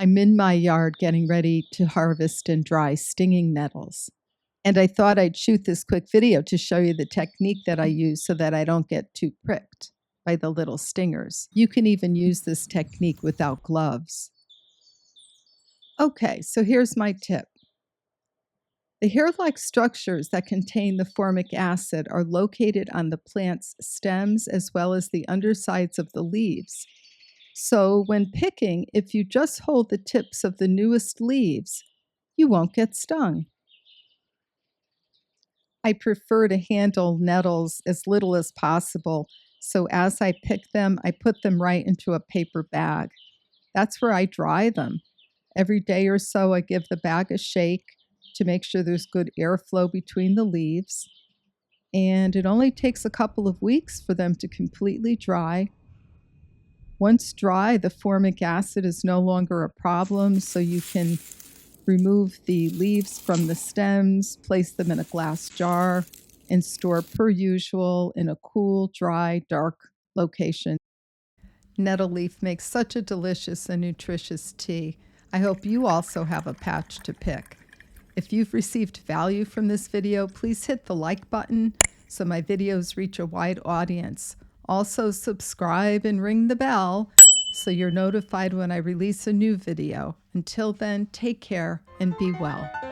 I'm in my yard getting ready to harvest and dry stinging nettles. And I thought I'd shoot this quick video to show you the technique that I use so that I don't get too pricked by the little stingers. You can even use this technique without gloves. Okay, so here's my tip. The hair-like structures that contain the formic acid are located on the plant's stems as well as the undersides of the leaves. So when picking, if you just hold the tips of the newest leaves, you won't get stung. I prefer to handle nettles as little as possible, so as I pick them, I put them right into a paper bag. That's where I dry them. Every day or so, I give the bag a shake to make sure there's good airflow between the leaves. And it only takes a couple of weeks for them to completely dry. Once dry, the formic acid is no longer a problem, so you can remove the leaves from the stems, place them in a glass jar, and store per usual in a cool, dry, dark location. Nettle leaf makes such a delicious and nutritious tea. I hope you also have a patch to pick. If you've received value from this video, please hit the like button so my videos reach a wide audience. Also subscribe and ring the bell so you're notified when I release a new video. Until then, take care and be well.